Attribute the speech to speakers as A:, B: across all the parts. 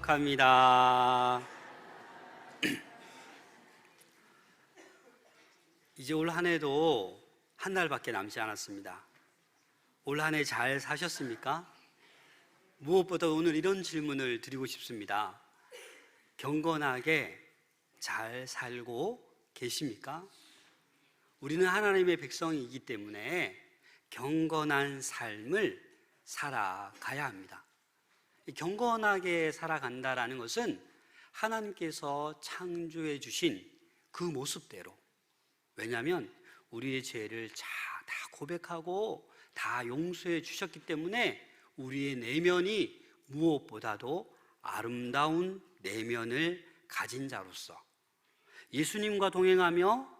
A: 축복합니다. 이제 올 한 해도 한 달밖에 남지 않았습니다. 올 한 해 잘 사셨습니까? 무엇보다 오늘 이런 질문을 드리고 싶습니다. 경건하게 잘 살고 계십니까? 우리는 하나님의 백성이기 때문에 경건한 삶을 살아가야 합니다. 경건하게 살아간다라는 것은 하나님께서 창조해 주신 그 모습대로, 왜냐하면 우리의 죄를 다 고백하고 다 용서해 주셨기 때문에 우리의 내면이 무엇보다도 아름다운 내면을 가진 자로서 예수님과 동행하며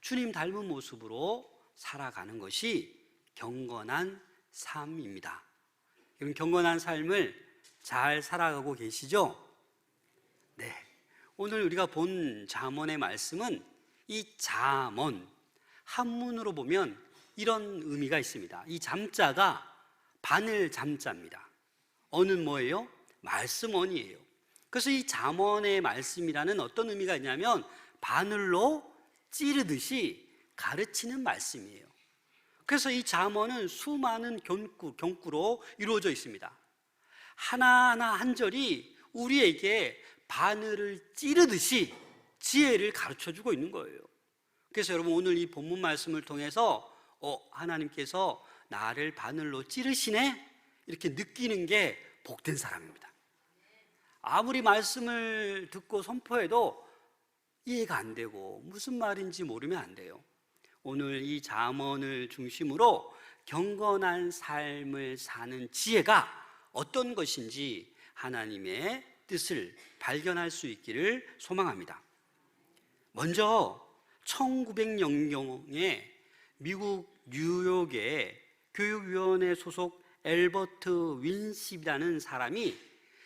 A: 주님 닮은 모습으로 살아가는 것이 경건한 삶입니다. 여러분, 경건한 삶을 잘 살아가고 계시죠? 네. 오늘 우리가 본 잠언의 말씀은 이 잠언, 한문으로 보면 이런 의미가 있습니다. 이 잠자가 바늘 잠자입니다. 어는 뭐예요? 말씀언이에요. 그래서 이 잠언의 말씀이라는 어떤 의미가 있냐면 바늘로 찌르듯이 가르치는 말씀이에요. 그래서 이 잠언은 수많은 경구로 이루어져 있습니다. 하나하나 한 절이 우리에게 바늘을 찌르듯이 지혜를 가르쳐주고 있는 거예요. 그래서 여러분, 오늘 이 본문 말씀을 통해서 하나님께서 나를 바늘로 찌르시네? 이렇게 느끼는 게 복된 사람입니다. 아무리 말씀을 듣고 선포해도 이해가 안 되고 무슨 말인지 모르면 안 돼요. 오늘 이 잠언을 중심으로 경건한 삶을 사는 지혜가 어떤 것인지 하나님의 뜻을 발견할 수 있기를 소망합니다. 먼저 1900년경에 미국 뉴욕의 교육위원회 소속 엘버트 윈십이라는 사람이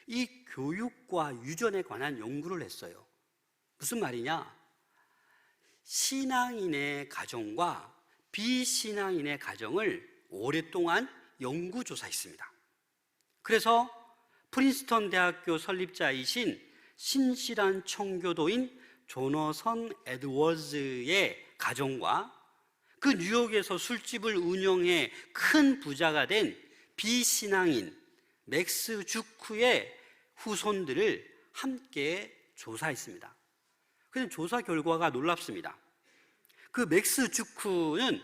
A: 이 교육과 유전에 관한 연구를 했어요. 무슨 말이냐? 신앙인의 가정과 비신앙인의 가정을 오랫동안 연구조사했습니다. 그래서 프린스턴 대학교 설립자이신 신실한 청교도인 조너선 에드워즈의 가정과 그 뉴욕에서 술집을 운영해 큰 부자가 된 비신앙인 맥스 주크의 후손들을 함께 조사했습니다. 그런데 조사 결과가 놀랍습니다. 그 맥스 주크는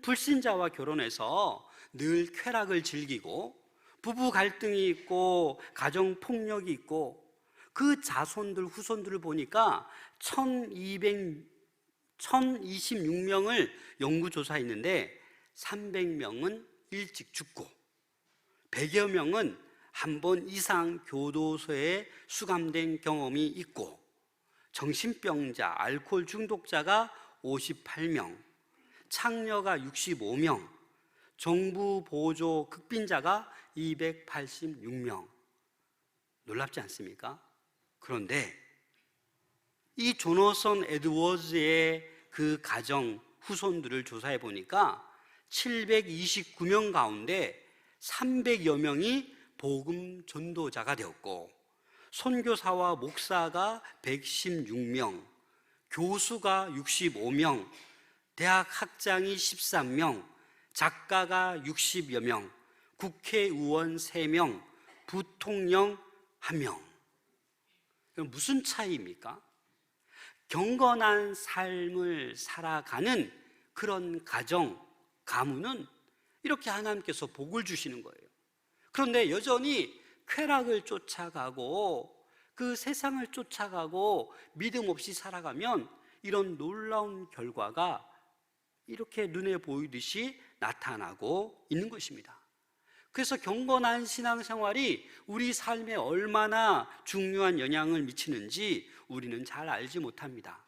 A: 불신자와 결혼해서 늘 쾌락을 즐기고 부부 갈등이 있고 가정 폭력이 있고 그 자손들 후손들을 보니까 1026명을 연구조사했는데 300명은 일찍 죽고 100여 명은 한 번 이상 교도소에 수감된 경험이 있고 정신병자, 알코올 중독자가 58명, 창녀가 65명, 정부 보조 극빈자가 286명. 놀랍지 않습니까? 그런데 이 조너선 에드워즈의 그 가정 후손들을 조사해 보니까 729명 가운데 300여 명이 복음 전도자가 되었고 선교사와 목사가 116명, 교수가 65명, 대학 학장이 13명, 작가가 60여 명, 국회의원 3명, 부통령 1명. 무슨 차이입니까? 경건한 삶을 살아가는 그런 가정, 가문은 이렇게 하나님께서 복을 주시는 거예요. 그런데 여전히 쾌락을 쫓아가고 그 세상을 쫓아가고 믿음 없이 살아가면 이런 놀라운 결과가 이렇게 눈에 보이듯이 나타나고 있는 것입니다. 그래서 경건한 신앙생활이 우리 삶에 얼마나 중요한 영향을 미치는지 우리는 잘 알지 못합니다.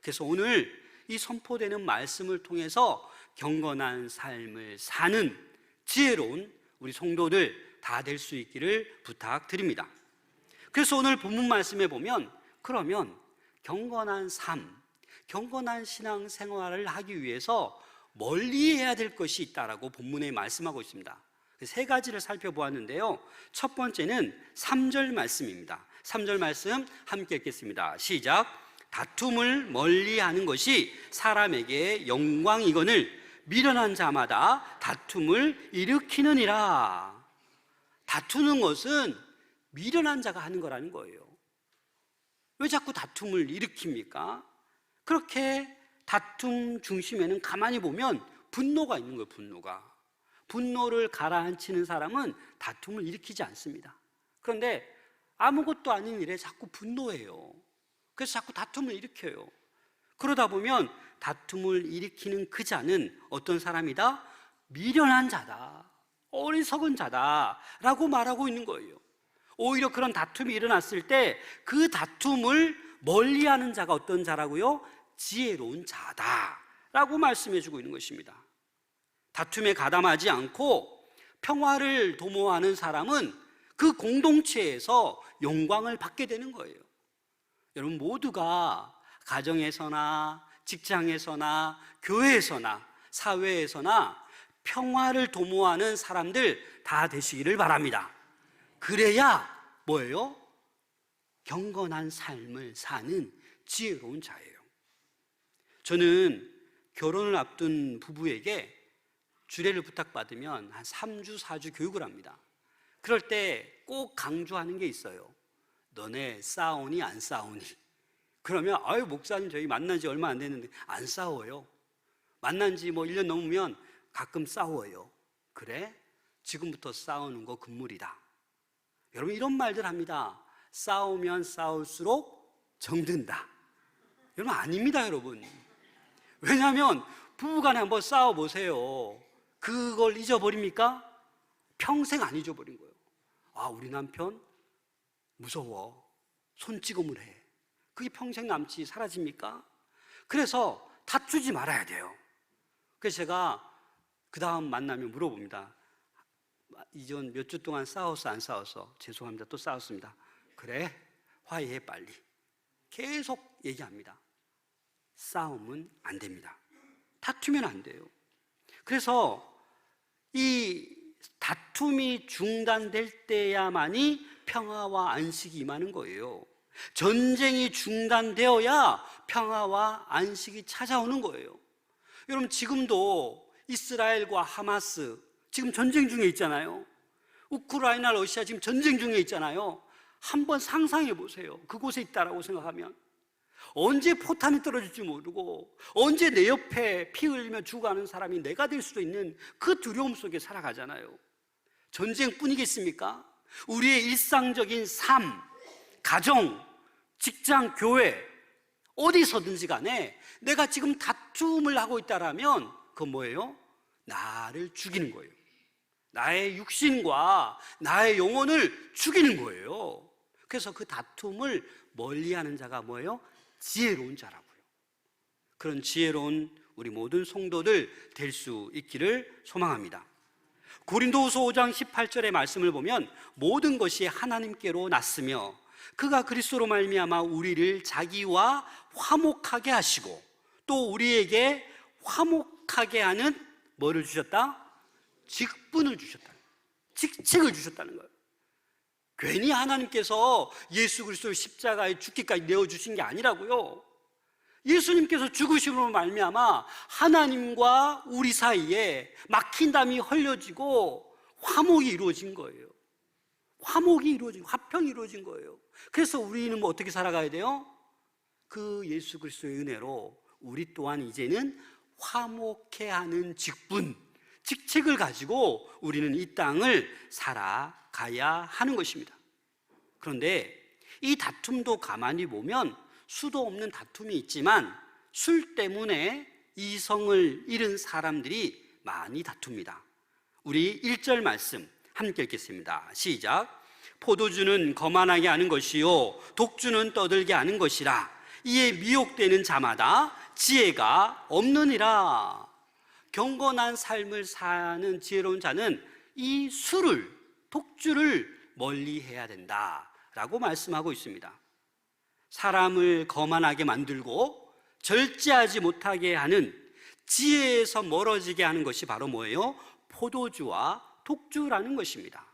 A: 그래서 오늘 이 선포되는 말씀을 통해서 경건한 삶을 사는 지혜로운 우리 성도들 다 될 수 있기를 부탁드립니다. 그래서 오늘 본문 말씀에 보면 그러면 경건한 삶, 경건한 신앙생활을 하기 위해서 멀리 해야 될 것이 있다라고 본문에 말씀하고 있습니다. 세 가지를 살펴보았는데요. 첫 번째는 3절 말씀입니다. 3절 말씀 함께 읽겠습니다. 시작. 다툼을 멀리하는 것이 사람에게 영광이거늘 미련한 자마다 다툼을 일으키느니라. 다투는 것은 미련한 자가 하는 거라는 거예요. 왜 자꾸 다툼을 일으킵니까? 그렇게 다툼 중심에는 가만히 보면 분노가 있는 거예요. 분노를 가라앉히는 사람은 다툼을 일으키지 않습니다. 그런데 아무것도 아닌 일에 자꾸 분노해요. 그래서 자꾸 다툼을 일으켜요. 그러다 보면 다툼을 일으키는 그 자는 어떤 사람이다? 미련한 자다, 어리석은 자다 라고 말하고 있는 거예요. 오히려 그런 다툼이 일어났을 때 그 다툼을 멀리하는 자가 어떤 자라고요? 지혜로운 자다 라고 말씀해 주고 있는 것입니다. 다툼에 가담하지 않고 평화를 도모하는 사람은 그 공동체에서 영광을 받게 되는 거예요. 여러분 모두가 가정에서나 직장에서나 교회에서나 사회에서나 평화를 도모하는 사람들 다 되시기를 바랍니다. 그래야 뭐예요? 경건한 삶을 사는 지혜로운 자예요. 저는 결혼을 앞둔 부부에게 주례를 부탁받으면 한 3주, 4주 교육을 합니다. 그럴 때 꼭 강조하는 게 있어요. 너네 싸우니 안 싸우니? 그러면 아유 목사님 저희 만난 지 얼마 안 됐는데 안 싸워요. 만난 지 1년 넘으면 가끔 싸워요. 그래? 지금부터 싸우는 거 금물이다. 여러분 이런 말들 합니다. 싸우면 싸울수록 정든다. 여러분 아닙니다 여러분. 왜냐하면 부부간에 한번 싸워보세요. 그걸 잊어버립니까? 평생 안 잊어버린 거예요. 아 우리 남편 무서워, 손찌검을 해. 그게 평생 남지 사라집니까? 그래서 다투지 말아야 돼요. 그래서 제가 그 다음 만나면 물어봅니다. 이전 몇 주 동안 싸웠어 안 싸웠어? 죄송합니다 또 싸웠습니다. 그래 화해해 빨리. 계속 얘기합니다. 싸움은 안 됩니다. 다투면 안 돼요. 그래서 이 다툼이 중단될 때야만이 평화와 안식이 임하는 거예요. 전쟁이 중단되어야 평화와 안식이 찾아오는 거예요. 여러분 지금도 이스라엘과 하마스 지금 전쟁 중에 있잖아요. 우크라이나 러시아 지금 전쟁 중에 있잖아요. 한번 상상해 보세요. 그곳에 있다라고 생각하면 언제 포탄이 떨어질지 모르고 언제 내 옆에 피 흘리며 죽어가는 사람이 내가 될 수도 있는 그 두려움 속에 살아가잖아요. 전쟁뿐이겠습니까? 우리의 일상적인 삶, 가정, 직장, 교회 어디서든지 간에 내가 지금 다툼을 하고 있다라면 그건 뭐예요? 나를 죽이는 거예요. 나의 육신과 나의 영혼을 죽이는 거예요. 그래서 그 다툼을 멀리하는 자가 뭐예요? 지혜로운 자라고요. 그런 지혜로운 우리 모든 성도들 될 수 있기를 소망합니다. 고린도후서 5장 18절의 말씀을 보면 모든 것이 하나님께로 났으며 그가 그리스도로 말미암아 우리를 자기와 화목하게 하시고 또 우리에게 화목하게 하는 뭐를 주셨다? 직분을 주셨다. 직책을 주셨다는 거예요. 괜히 하나님께서 예수 그리스도를 십자가에 죽기까지 내어주신 게 아니라고요. 예수님께서 죽으심으로 말미암아 하나님과 우리 사이에 막힌 담이 흘려지고 화목이 이루어진 거예요. 화목이 이루어진, 화평이 이루어진 거예요. 그래서 우리는 뭐 어떻게 살아가야 돼요? 그 예수 그리스도의 은혜로 우리 또한 이제는 화목해 하는 직분, 직책을 가지고 우리는 이 땅을 살아가야 하는 것입니다. 그런데 이 다툼도 가만히 보면 수도 없는 다툼이 있지만 술 때문에 이성을 잃은 사람들이 많이 다툽니다. 우리 1절 말씀 함께 읽겠습니다. 시작. 포도주는 거만하게 하는 것이요 독주는 떠들게 하는 것이라. 이에 미혹되는 자마다 지혜가 없느니라. 경건한 삶을 사는 지혜로운 자는 이 술을, 독주를 멀리해야 된다라고 말씀하고 있습니다. 사람을 거만하게 만들고 절제하지 못하게 하는, 지혜에서 멀어지게 하는 것이 바로 뭐예요? 포도주와 독주라는 것입니다.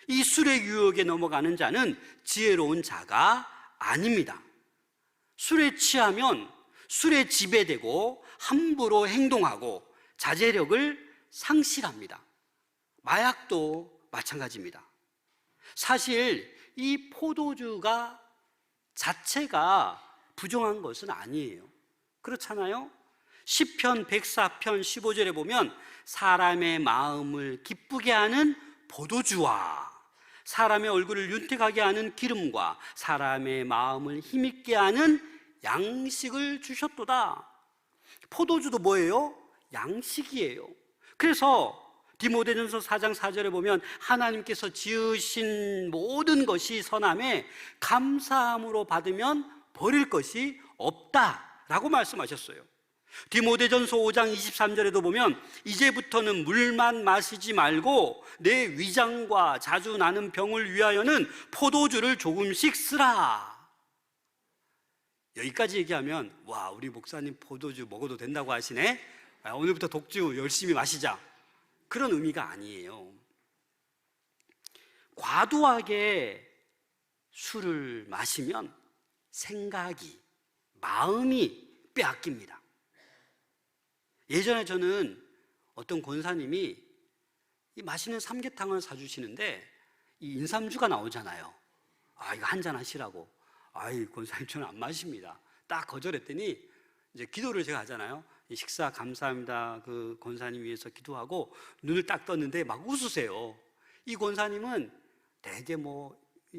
A: 이 술의 유혹에 넘어가는 자는 지혜로운 자가 아닙니다. 술에 취하면 술에 지배되고 함부로 행동하고 자제력을 상실합니다. 마약도 마찬가지입니다. 사실 이 포도주가 자체가 부정한 것은 아니에요. 그렇잖아요? 시편 104편 15절에 보면 사람의 마음을 기쁘게 하는 포도주와 사람의 얼굴을 윤택하게 하는 기름과 사람의 마음을 힘있게 하는 양식을 주셨도다. 포도주도 뭐예요? 양식이에요. 그래서 디모데전서 4장 4절에 보면 하나님께서 지으신 모든 것이 선함에 감사함으로 받으면 버릴 것이 없다라고 말씀하셨어요. 디모데전서 5장 23절에도 보면 이제부터는 물만 마시지 말고 내 위장과 자주 나는 병을 위하여는 포도주를 조금씩 쓰라. 여기까지 얘기하면 와, 우리 목사님 포도주 먹어도 된다고 하시네. 오늘부터 독주 열심히 마시자, 그런 의미가 아니에요. 과도하게 술을 마시면 생각이, 마음이 빼앗깁니다. 예전에 저는 어떤 권사님이 이 맛있는 삼계탕을 사주시는데 이 인삼주가 나오잖아요. 이거 한잔 하시라고. 이 권사님 저는 안 마십니다. 딱 거절했더니 이제 기도를 제가 하잖아요. 이 식사 감사합니다. 그 권사님 위해서 기도하고 눈을 딱 떴는데 막 웃으세요. 이 권사님은 되게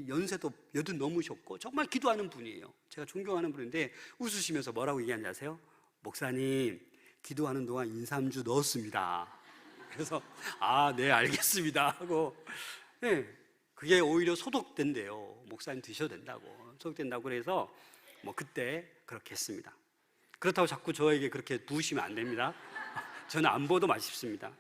A: 연세도 80 넘으셨고 정말 기도하는 분이에요. 제가 존경하는 분인데 웃으시면서 뭐라고 얘기하는지 아세요? 목사님, 기도하는 동안 인삼주 넣었습니다. 그래서 네, 알겠습니다 하고, 네, 그게 오히려 소독된대요. 목사님 드셔도 된다고, 소독된다고. 그래서 그때 그렇게 했습니다. 그렇다고 자꾸 저에게 그렇게 부으시면 안 됩니다. 저는 안 부어도 맛있습니다.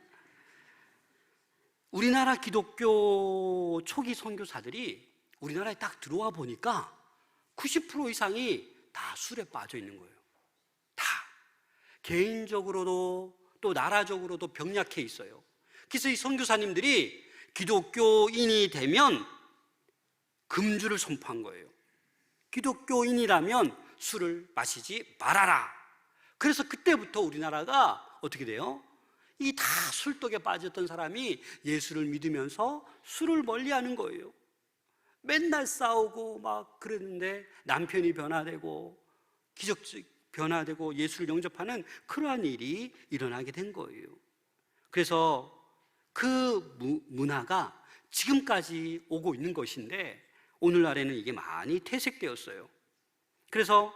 A: 우리나라 기독교 초기 선교사들이 우리나라에 딱 들어와 보니까 90% 이상이 다 술에 빠져 있는 거예요. 다. 개인적으로도 또 나라적으로도 병약해 있어요. 그래서 이 선교사님들이 기독교인이 되면 금주를 선포한 거예요. 기독교인이라면 술을 마시지 말아라. 그래서 그때부터 우리나라가 어떻게 돼요? 이 다 술독에 빠졌던 사람이 예수를 믿으면서 술을 멀리하는 거예요. 맨날 싸우고 막 그랬는데 남편이 변화되고 기적적 변화되고 예수를 영접하는 그러한 일이 일어나게 된 거예요. 그래서 그 문화가 지금까지 오고 있는 것인데 오늘날에는 이게 많이 퇴색되었어요. 그래서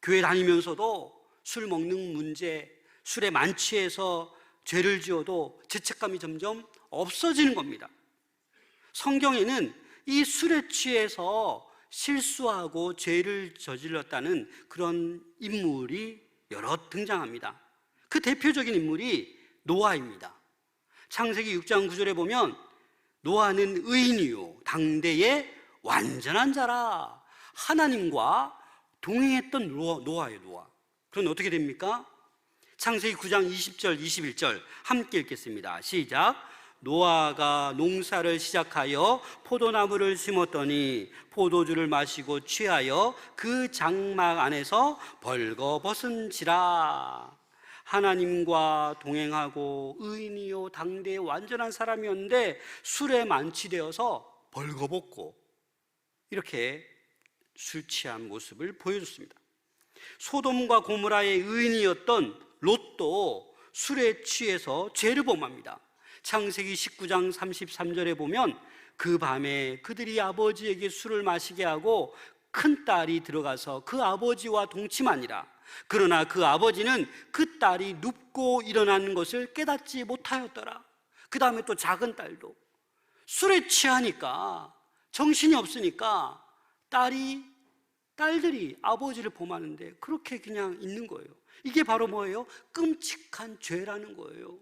A: 교회 다니면서도 술 먹는 문제, 술에 만취해서 죄를 지어도 죄책감이 점점 없어지는 겁니다. 성경에는 이 술에 취해서 실수하고 죄를 저질렀다는 그런 인물이 여러 등장합니다. 그 대표적인 인물이 노아입니다. 창세기 6장 9절에 보면 노아는 의인이요 당대의 완전한 자라. 하나님과 동행했던 노아예요. 노아. 그럼 어떻게 됩니까? 창세기 9장 20절 21절 함께 읽겠습니다. 시작. 노아가 농사를 시작하여 포도나무를 심었더니 포도주를 마시고 취하여 그 장막 안에서 벌거벗은지라. 하나님과 동행하고 의인이요 당대의 완전한 사람이었는데 술에 만취되어서 벌거벗고 이렇게 술 취한 모습을 보여줬습니다. 소돔과 고모라의 의인이었던 롯도 술에 취해서 죄를 범합니다. 창세기 19장 33절에 보면 그 밤에 그들이 아버지에게 술을 마시게 하고 큰 딸이 들어가서 그 아버지와 동침하니라. 그러나 그 아버지는 그 딸이 눕고 일어나는 것을 깨닫지 못하였더라. 그 다음에 또 작은 딸도 술에 취하니까 정신이 없으니까 딸들이 아버지를 범하는데 그렇게 그냥 있는 거예요. 이게 바로 뭐예요? 끔찍한 죄라는 거예요.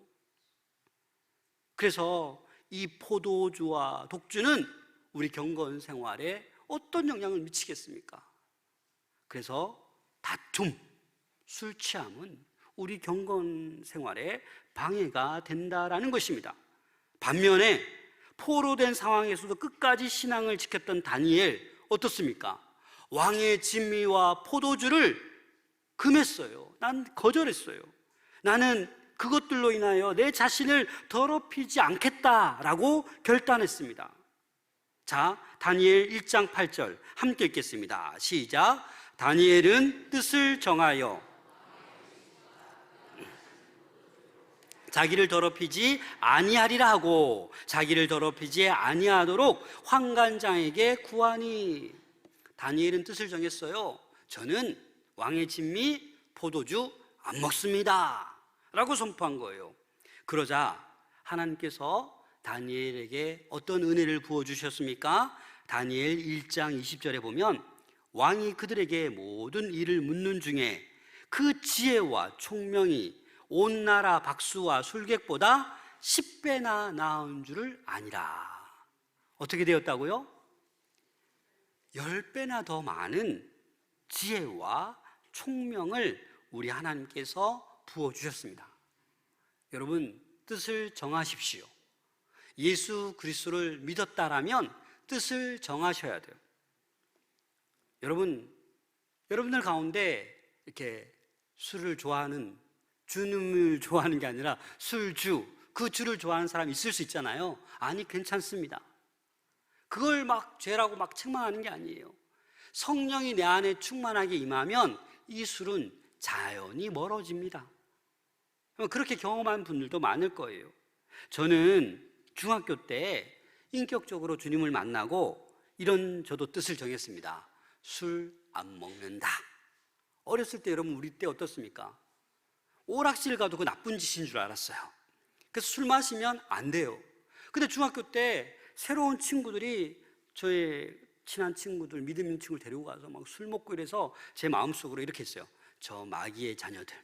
A: 그래서 이 포도주와 독주는 우리 경건 생활에 어떤 영향을 미치겠습니까? 그래서 다툼, 술 취함은 우리 경건 생활에 방해가 된다라는 것입니다. 반면에 포로된 상황에서도 끝까지 신앙을 지켰던 다니엘 어떻습니까? 왕의 진미와 포도주를 금했어요. 난 거절했어요. 나는 그것들로 인하여 내 자신을 더럽히지 않겠다라고 결단했습니다. 자, 다니엘 1장 8절 함께 읽겠습니다. 시작. 다니엘은 뜻을 정하여 자기를 더럽히지 아니하리라 하고 자기를 더럽히지 아니하도록 환관장에게 구하니. 다니엘은 뜻을 정했어요. 저는 왕의 진미, 포도주 안 먹습니다 라고 선포한 거예요. 그러자 하나님께서 다니엘에게 어떤 은혜를 부어주셨습니까? 다니엘 1장 20절에 보면 왕이 그들에게 모든 일을 묻는 중에 그 지혜와 총명이 온 나라 박수와 술객보다 10배나 나은 줄을 아니라. 어떻게 되었다고요? 10배나 더 많은 지혜와 총명을 우리 하나님께서 부어주셨습니다. 여러분, 뜻을 정하십시오. 예수 그리스도를 믿었다라면 뜻을 정하셔야 돼요. 여러분들 가운데 이렇게 술을 좋아하는, 주님을 좋아하는 게 아니라 술주, 그 주를 좋아하는 사람이 있을 수 있잖아요. 아니, 괜찮습니다. 그걸 막 죄라고 막 책망하는 게 아니에요. 성령이 내 안에 충만하게 임하면 이 술은 자연히 멀어집니다. 그렇게 경험한 분들도 많을 거예요. 저는 중학교 때 인격적으로 주님을 만나고 이런 저도 뜻을 정했습니다. 술 안 먹는다. 어렸을 때 여러분, 우리 때 어떻습니까? 오락실 가도 그 나쁜 짓인 줄 알았어요. 그래서 술 마시면 안 돼요. 근데 중학교 때 새로운 친구들이, 저의 친한 친구들, 믿음 있는 친구를 데리고 가서 막 술 먹고 이래서 제 마음속으로 이렇게 했어요. 저 마귀의 자녀들,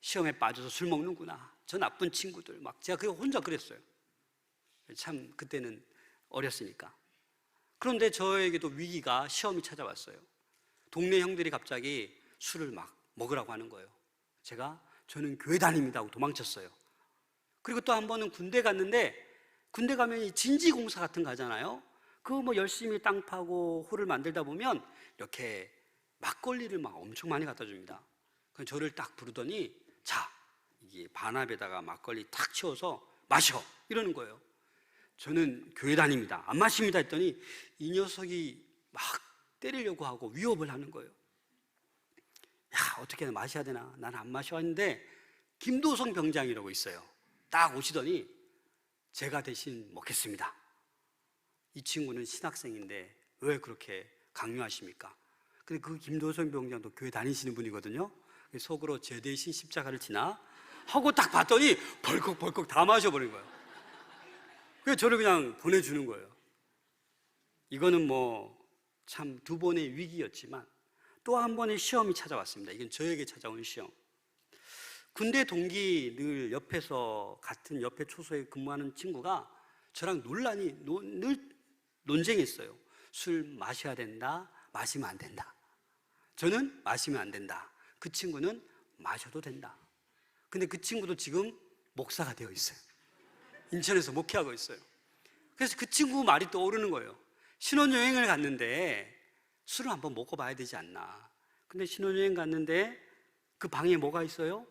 A: 시험에 빠져서 술 먹는구나. 저 나쁜 친구들. 막 제가 그거 혼자 그랬어요. 참 그때는 어렸으니까. 그런데 저에게도 위기가, 시험이 찾아왔어요. 동네 형들이 갑자기 술을 막 먹으라고 하는 거예요. 저는 교회 다닙니다 하고 도망쳤어요. 그리고 또 한 번은 군대 갔는데, 군대 가면 이 진지공사 같은 거 하잖아요. 그거 뭐 열심히 땅 파고 홀을 만들다 보면 이렇게 막걸리를 막 엄청 많이 갖다 줍니다. 그럼 저를 딱 부르더니, 자, 이게 반합에다가 막걸리 탁 채워서 마셔, 이러는 거예요. 저는 교회 다닙니다, 안 마십니다 했더니 이 녀석이 막 때리려고 하고 위협을 하는 거예요. 야, 어떻게 마셔야 되나, 나는 안 마셔 했는데 김도성 병장이라고 있어요. 딱 오시더니 제가 대신 먹겠습니다. 이 친구는 신학생인데 왜 그렇게 강요하십니까? 근데 그 김도성 병장도 교회 다니시는 분이거든요. 속으로 제 대신 십자가를 지나 하고 딱 봤더니 벌컥벌컥 다 마셔버린 거예요. 그래서 저를 그냥 보내주는 거예요. 이거는 뭐 참 두 번의 위기였지만 또 한 번의 시험이 찾아왔습니다. 이건 저에게 찾아온 시험. 군대 동기 늘 옆에서, 같은 옆에 초소에 근무하는 친구가 저랑 늘 논쟁했어요. 술 마셔야 된다, 마시면 안 된다. 저는 마시면 안 된다. 그 친구는 마셔도 된다. 근데 그 친구도 지금 목사가 되어 있어요. 인천에서 목회하고 있어요. 그래서 그 친구 말이 떠오르는 거예요. 신혼여행을 갔는데 술을 한번 먹어봐야 되지 않나. 근데 신혼여행 갔는데 그 방에 뭐가 있어요?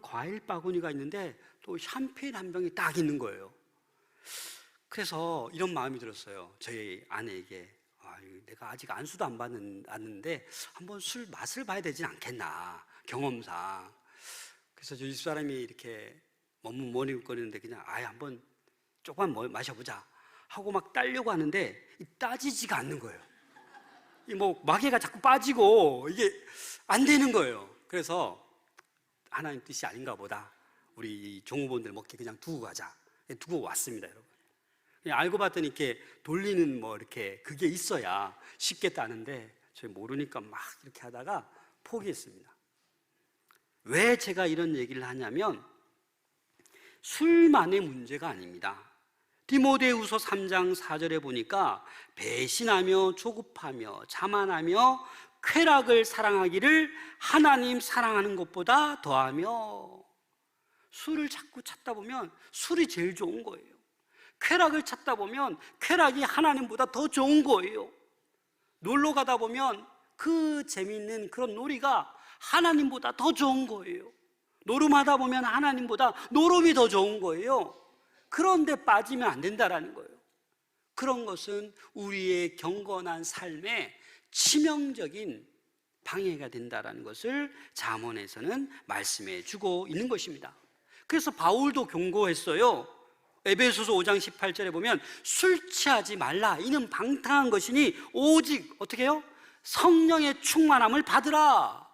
A: 과일 바구니가 있는데 또 샴페인 한 병이 딱 있는 거예요. 그래서 이런 마음이 들었어요. 저희 아내에게, 내가 아직 안수도 안 받았는데 한번 술 맛을 봐야 되진 않겠나, 경험상. 그래서 저 집사람이 이렇게 머뭇거리는데 그냥 한번 조금만 마셔보자 하고 막 따려고 하는데 따지지가 않는 거예요. 뭐 마개가 자꾸 빠지고 이게 안 되는 거예요. 그래서 하나님 뜻이 아닌가 보다, 우리 종업원들 먹게 그냥 두고 가자. 두고 왔습니다, 여러분. 그냥 알고 봤더니 이렇게 돌리는 뭐 이렇게 그게 있어야 쉽게 따는데 저희 모르니까 막 이렇게 하다가 포기했습니다. 왜 제가 이런 얘기를 하냐면 술만의 문제가 아닙니다. 디모데후서 3장 4절에 보니까 배신하며 조급하며 자만하며 쾌락을 사랑하기를 하나님 사랑하는 것보다 더하며. 술을 자꾸 찾다 보면 술이 제일 좋은 거예요. 쾌락을 찾다 보면 쾌락이 하나님보다 더 좋은 거예요. 놀러 가다 보면 그 재미있는 그런 놀이가 하나님보다 더 좋은 거예요. 노름하다 보면 하나님보다 노름이 더 좋은 거예요. 그런데 빠지면 안 된다라는 거예요. 그런 것은 우리의 경건한 삶에 치명적인 방해가 된다라는 것을 잠언에서는 말씀해 주고 있는 것입니다. 그래서 바울도 경고했어요. 에베소서 5장 18절에 보면 술 취하지 말라. 이는 방탕한 것이니 오직 어떻게 해요? 성령의 충만함을 받으라.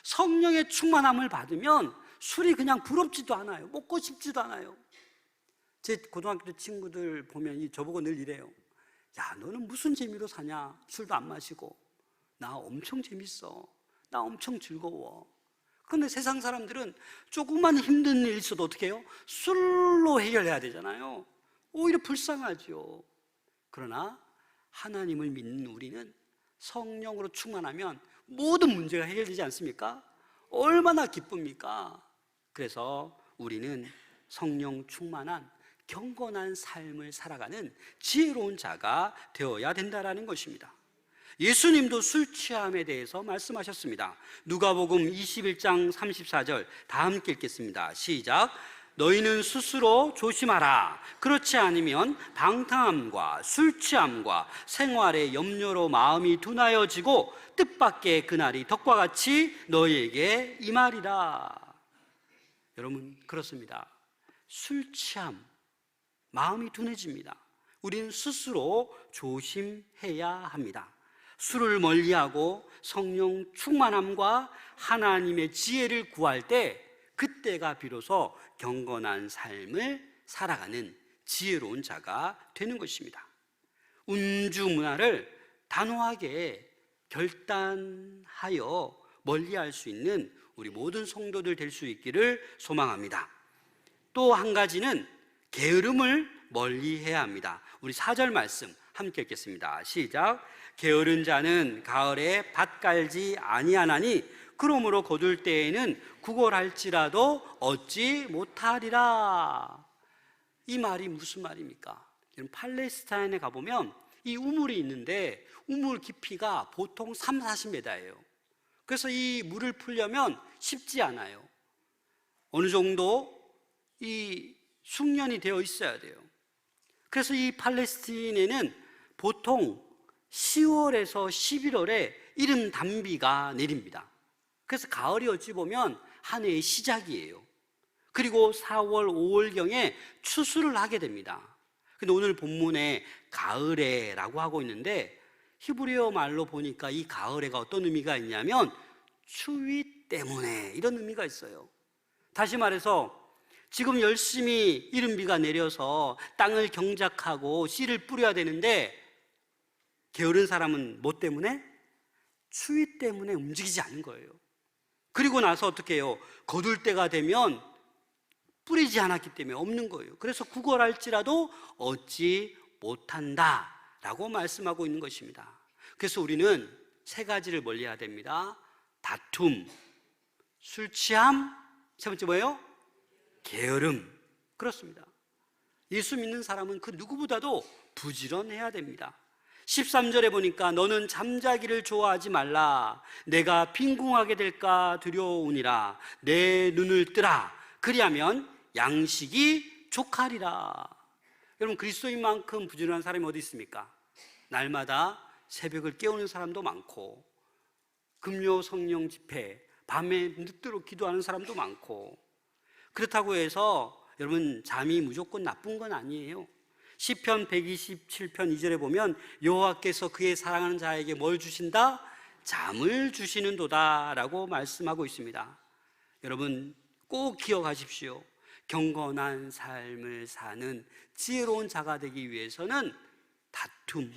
A: 성령의 충만함을 받으면 술이 그냥 부럽지도 않아요. 먹고 싶지도 않아요. 제 고등학교 때 친구들 보면 저보고 늘 이래요. 야, 너는 무슨 재미로 사냐? 술도 안 마시고. 나 엄청 재밌어. 나 엄청 즐거워. 그런데 세상 사람들은 조금만 힘든 일 있어도 어떻게 해요? 술로 해결해야 되잖아요. 오히려 불쌍하죠. 그러나 하나님을 믿는 우리는 성령으로 충만하면 모든 문제가 해결되지 않습니까? 얼마나 기쁩니까? 그래서 우리는 성령 충만한 경건한 삶을 살아가는 지혜로운 자가 되어야 된다는 것입니다. 예수님도 술 취함에 대해서 말씀하셨습니다. 누가복음 21장 34절 다 함께 읽겠습니다. 시작. 너희는 스스로 조심하라. 그렇지 않으면 방탕함과 술 취함과 생활의 염려로 마음이 둔하여지고 뜻밖의 그날이 덕과 같이 너희에게 임하리라. 여러분, 그렇습니다. 술 취함, 마음이 둔해집니다. 우리는 스스로 조심해야 합니다. 술을 멀리하고 성령 충만함과 하나님의 지혜를 구할 때 그때가 비로소 경건한 삶을 살아가는 지혜로운 자가 되는 것입니다. 음주 문화를 단호하게 결단하여 멀리할 수 있는 우리 모든 성도들 될 수 있기를 소망합니다. 또 한 가지는 게으름을 멀리해야 합니다. 우리 4절 말씀 함께 읽겠습니다. 시작. 게으른 자는 가을에 밭 갈지 아니하나니 그러므로 거둘 때에는 구걸할지라도 얻지 못하리라. 이 말이 무슨 말입니까? 팔레스타인에 가보면 이 우물이 있는데 우물 깊이가 보통 3, 40m예요. 그래서 이 물을 풀려면 쉽지 않아요. 어느 정도 이 숙련이 되어 있어야 돼요. 그래서 이 팔레스타인에는 보통 10월에서 11월에 이른 단비가 내립니다. 그래서 가을이 어찌 보면 한 해의 시작이에요. 그리고 4월, 5월경에 추수를 하게 됩니다. 근데 오늘 본문에 가을에라고 하고 있는데 히브리어 말로 보니까 이 가을에가 어떤 의미가 있냐면 추위 때문에 이런 의미가 있어요. 다시 말해서 지금 열심히 이른 비가 내려서 땅을 경작하고 씨를 뿌려야 되는데 게으른 사람은 뭐 때문에? 추위 때문에 움직이지 않는 거예요. 그리고 나서 어떻게 해요? 거둘 때가 되면 뿌리지 않았기 때문에 없는 거예요. 그래서 구걸할지라도 얻지 못한다 라고 말씀하고 있는 것입니다. 그래서 우리는 세 가지를 멀리해야 됩니다. 다툼, 술 취함, 세 번째 뭐예요? 게으름. 그렇습니다. 예수 믿는 사람은 그 누구보다도 부지런해야 됩니다. 13절에 보니까 너는 잠자기를 좋아하지 말라. 내가 빈궁하게 될까 두려우니라. 내 눈을 뜨라. 그리하면 양식이 족하리라. 여러분, 그리스도인만큼 부지런한 사람이 어디 있습니까? 날마다 새벽을 깨우는 사람도 많고 금요 성령 집회 밤에 늦도록 기도하는 사람도 많고, 그렇다고 해서 여러분 잠이 무조건 나쁜 건 아니에요. 시편 127편 2절에 보면 여호와께서 그의 사랑하는 자에게 뭘 주신다? 잠을 주시는도다 라고 말씀하고 있습니다. 여러분 꼭 기억하십시오. 경건한 삶을 사는 지혜로운 자가 되기 위해서는 다툼,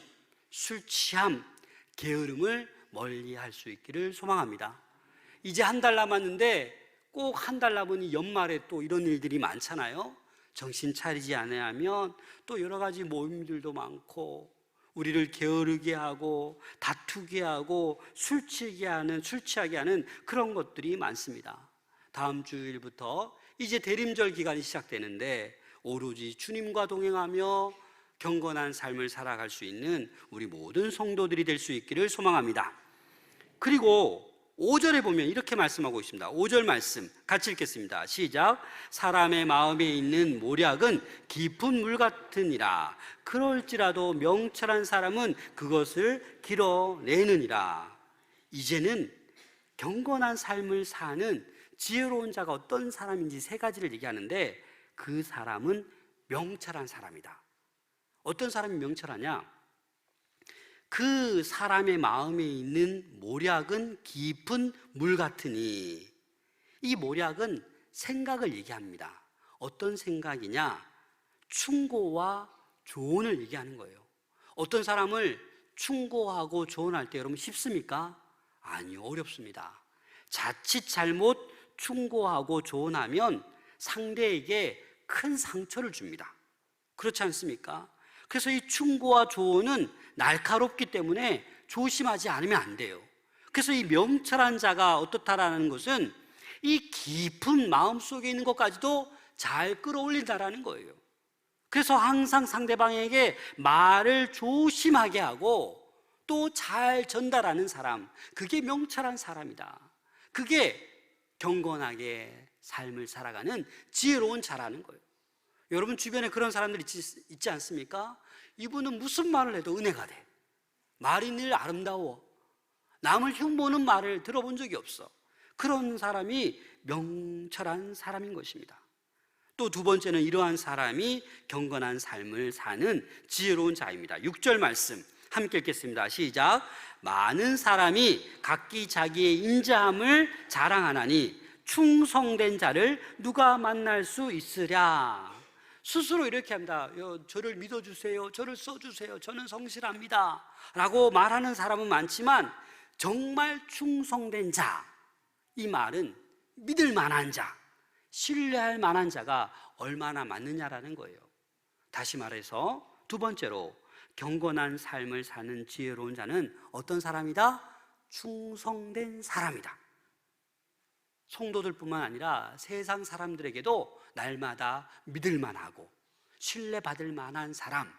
A: 술 취함, 게으름을 멀리할 수 있기를 소망합니다. 이제 한 달 남았는데 꼭 한 달 남은 연말에 또 이런 일들이 많잖아요. 정신 차리지 않으면 또 여러 가지 모임들도 많고 우리를 게으르게 하고 다투게 하고 술 취하게 하는 그런 것들이 많습니다. 다음 주일부터 이제 대림절 기간이 시작되는데 오로지 주님과 동행하며 경건한 삶을 살아갈 수 있는 우리 모든 성도들이 될 수 있기를 소망합니다. 그리고 5절에 보면 이렇게 말씀하고 있습니다. 5절 말씀 같이 읽겠습니다. 시작. 사람의 마음에 있는 모략은 깊은 물 같으니라. 그럴지라도 명철한 사람은 그것을 길어내느니라. 이제는 경건한 삶을 사는 지혜로운 자가 어떤 사람인지 세 가지를 얘기하는데, 그 사람은 명철한 사람이다. 어떤 사람이 명철하냐? 그 사람의 마음에 있는 모략은 깊은 물 같으니. 이 모략은 생각을 얘기합니다. 어떤 생각이냐? 충고와 조언을 얘기하는 거예요. 어떤 사람을 충고하고 조언할 때 여러분 쉽습니까? 아니요, 어렵습니다. 자칫 잘못 충고하고 조언하면 상대에게 큰 상처를 줍니다. 그렇지 않습니까? 그래서 이 충고와 조언은 날카롭기 때문에 조심하지 않으면 안 돼요. 그래서 이 명철한 자가 어떻다라는 것은 이 깊은 마음속에 있는 것까지도 잘 끌어올린다라는 거예요. 그래서 항상 상대방에게 말을 조심하게 하고 또 잘 전달하는 사람, 그게 명철한 사람이다. 그게 경건하게 삶을 살아가는 지혜로운 자라는 거예요. 여러분 주변에 그런 사람들 있지 않습니까? 이분은 무슨 말을 해도 은혜가 돼. 말이 늘 아름다워. 남을 흉보는 말을 들어본 적이 없어. 그런 사람이 명철한 사람인 것입니다. 또 두 번째는 이러한 사람이 경건한 삶을 사는 지혜로운 자입니다. 6절 말씀 함께 읽겠습니다. 시작. 많은 사람이 각기 자기의 인자함을 자랑하나니 충성된 자를 누가 만날 수 있으랴. 스스로 이렇게 합니다. 저를 믿어주세요. 저를 써주세요. 저는 성실합니다 라고 말하는 사람은 많지만 정말 충성된 자, 이 말은 믿을 만한 자, 신뢰할 만한 자가 얼마나 많느냐라는 거예요. 다시 말해서 두 번째로 경건한 삶을 사는 지혜로운 자는 어떤 사람이다? 충성된 사람이다. 성도들뿐만 아니라 세상 사람들에게도 날마다 믿을 만하고 신뢰받을 만한 사람,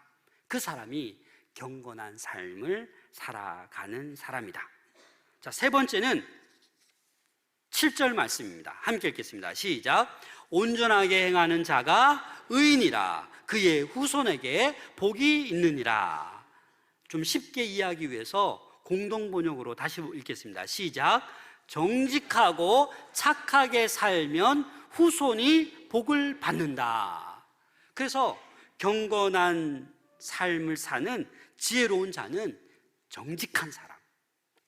A: 그 사람이 경건한 삶을 살아가는 사람이다. 자, 세 번째는 7절 말씀입니다. 함께 읽겠습니다. 시작. 온전하게 행하는 자가 의인이라. 그의 후손에게 복이 있느니라. 좀 쉽게 이해하기 위해서 공동번역으로 다시 읽겠습니다. 시작. 정직하고 착하게 살면 후손이 복을 받는다. 그래서 경건한 삶을 사는 지혜로운 자는 정직한 사람,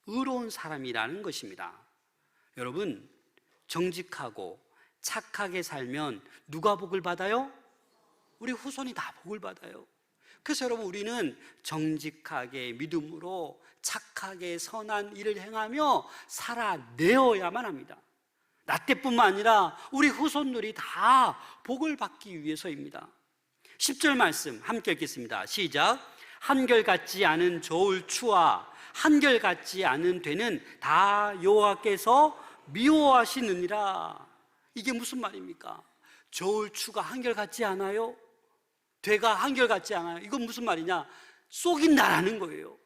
A: 의로운 사람이라는 것입니다. 여러분, 정직하고 착하게 살면 누가 복을 받아요? 우리 후손이 다 복을 받아요. 그래서 여러분, 우리는 정직하게 믿음으로 착하게 선한 일을 행하며 살아내어야만 합니다. 나 때뿐만 아니라 우리 후손들이 다 복을 받기 위해서입니다. 10절 말씀 함께 읽겠습니다. 시작. 한결같지 않은 저울 추와 한결같지 않은 되는 다 여호와께서 미워하시느니라. 이게 무슨 말입니까? 저울 추가 한결같지 않아요? 되가 한결같지 않아요? 이건 무슨 말이냐? 속인다라는 거예요.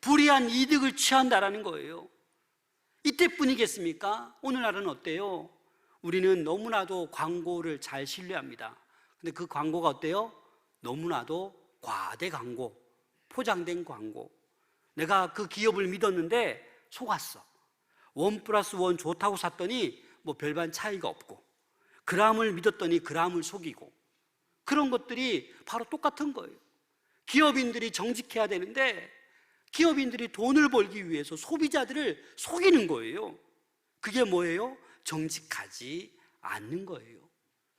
A: 불이한 이득을 취한다라는 거예요. 이때뿐이겠습니까? 오늘날은 어때요? 우리는 너무나도 광고를 잘 신뢰합니다. 근데 그 광고가 어때요? 너무나도 과대 광고, 포장된 광고. 내가 그 기업을 믿었는데 속았어. 1+1 좋다고 샀더니 뭐 별반 차이가 없고, 그람을 믿었더니 그람을 속이고, 그런 것들이 바로 똑같은 거예요. 기업인들이 정직해야 되는데 기업인들이 돈을 벌기 위해서 소비자들을 속이는 거예요. 그게 뭐예요? 정직하지 않는 거예요.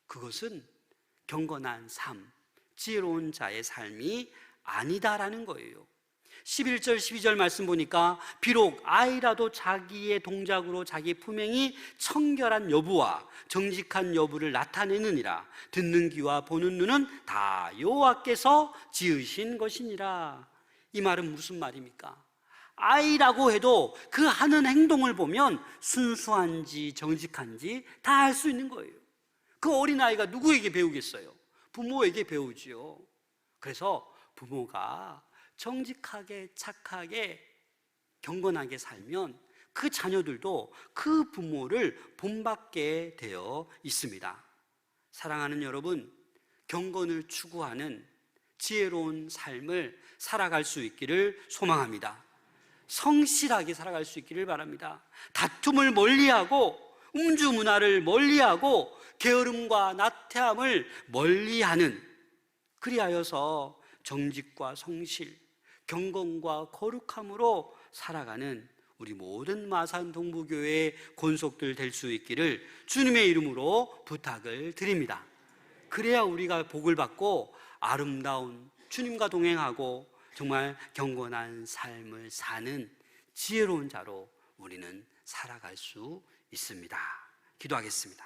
A: 그것은 경건한 삶, 지혜로운 자의 삶이 아니다라는 거예요. 11절 12절 말씀 보니까 비록 아이라도 자기의 동작으로 자기 품행이 청결한 여부와 정직한 여부를 나타내느니라. 듣는 귀와 보는 눈은 다 여호와께서 지으신 것이니라. 이 말은 무슨 말입니까? 아이라고 해도 그 하는 행동을 보면 순수한지 정직한지 다 알 수 있는 거예요. 그 어린아이가 누구에게 배우겠어요? 부모에게 배우지요. 그래서 부모가 정직하게 착하게 경건하게 살면 그 자녀들도 그 부모를 본받게 되어 있습니다. 사랑하는 여러분, 경건을 추구하는 지혜로운 삶을 살아갈 수 있기를 소망합니다. 성실하게 살아갈 수 있기를 바랍니다. 다툼을 멀리하고 음주 문화를 멀리하고 게으름과 나태함을 멀리하는, 그리하여서 정직과 성실, 경건과 거룩함으로 살아가는 우리 모든 마산 동부교회의 권속들 될 수 있기를 주님의 이름으로 부탁을 드립니다. 그래야 우리가 복을 받고 아름다운 주님과 동행하고 정말 경건한 삶을 사는 지혜로운 자로 우리는 살아갈 수 있습니다. 기도하겠습니다.